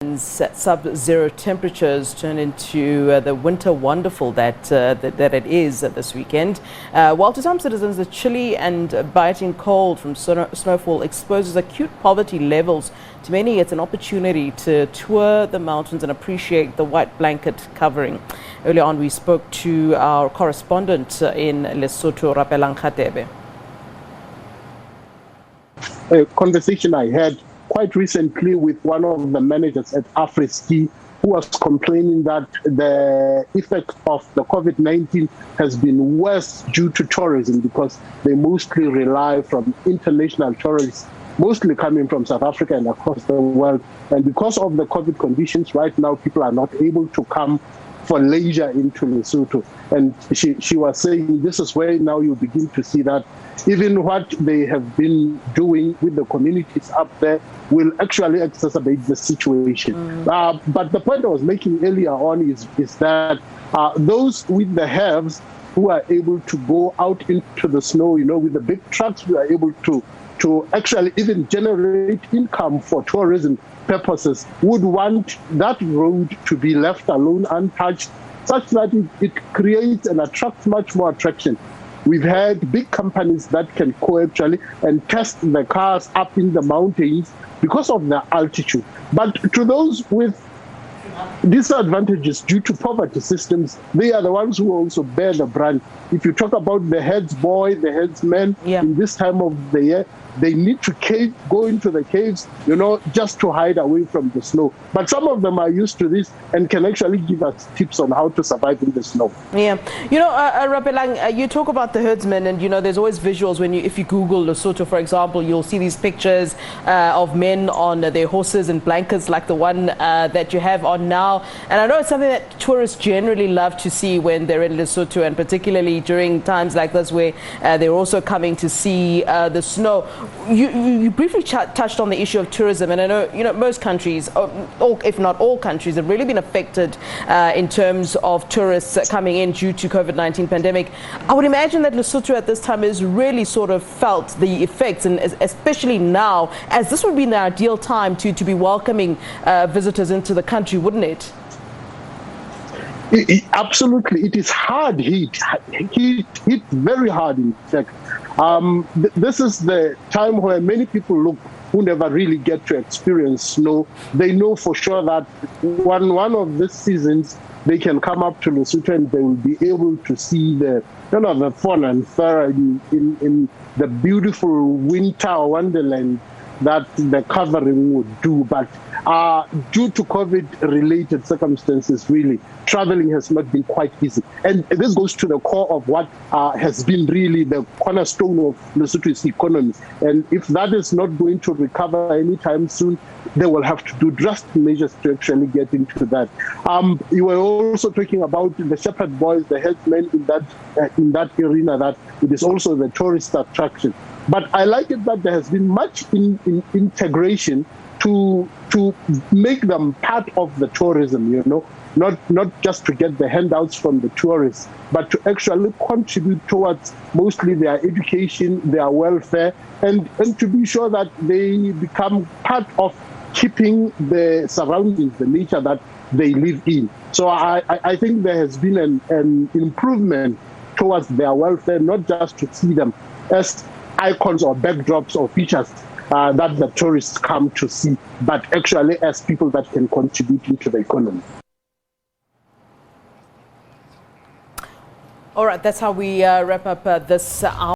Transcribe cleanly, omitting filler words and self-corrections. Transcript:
Sub-zero temperatures turn into the winter wonderful that it is this weekend. While to some citizens the chilly and biting cold from snowfall exposes acute poverty levels, to many it's an opportunity to tour the mountains and appreciate the white blanket covering. Earlier on we spoke to our correspondent in Lesotho, Rapelang, Radebe. A conversation I had quite recently with one of the managers at Afri-Ski, who was complaining that the effect of the COVID-19 has been worse due to tourism because they mostly rely from international tourists, mostly coming from South Africa and across the world. And because of the COVID conditions right now, people are not able to come for leisure into Lesotho. And she was saying this is where now you begin to see that even what they have been doing with the communities up there will actually exacerbate the situation. But the point I was making earlier on is that those with the haves who are able to go out into the snow, with the big trucks, who are able to actually even generate income for tourism purposes, would want that road to be left alone, untouched, such that it creates and attracts much more attraction. We've had big companies that can go actually and test the cars up in the mountains because of the altitude. But to those with disadvantages due to poverty systems, they are the ones who also bear the brunt. If you talk about the heads boy, the headsmen, in this time of the year, they need to go into the caves, just to hide away from the snow. But some of them are used to this and can actually give us tips on how to survive in the snow. Yeah. Rapelang, you talk about the herdsmen, and, there's always visuals if you Google Lesotho, for example, you'll see these pictures of men on their horses and blankets like the one that you have on now. And I know it's something that tourists generally love to see when they're in Lesotho, and particularly during times like this where they're also coming to see the snow. You briefly touched on the issue of tourism, and I know most countries, or if not all countries, have really been affected in terms of tourists coming in due to COVID-19 pandemic. I would imagine that Lesotho at this time has really sort of felt the effects, and especially now, as this would be the ideal time to be welcoming visitors into the country, wouldn't it? Absolutely, it is hard hit very hard, in fact. This is the time where many people who never really get to experience snow. They know for sure that one of these seasons they can come up to Lesotho and they will be able to see the fauna and flora in the beautiful winter wonderland that the covering would do. But due to COVID-related circumstances, really, traveling has not been quite easy. And this goes to the core of what has been really the cornerstone of Lesotho's economy. And if that is not going to recover anytime soon, they will have to do drastic measures to actually get into that. You were also talking about the shepherd boys, the headsmen in that arena, that it is also the tourist attraction. But I like it that there has been much in integration to make them part of the tourism, not just to get the handouts from the tourists, but to actually contribute towards mostly their education, their welfare, and to be sure that they become part of keeping the surroundings, the nature that they live in. So I think there has been an improvement towards their welfare, not just to see them as icons or backdrops or features that the tourists come to see, but actually as people that can contribute into the economy. All right, that's how we wrap up this hour.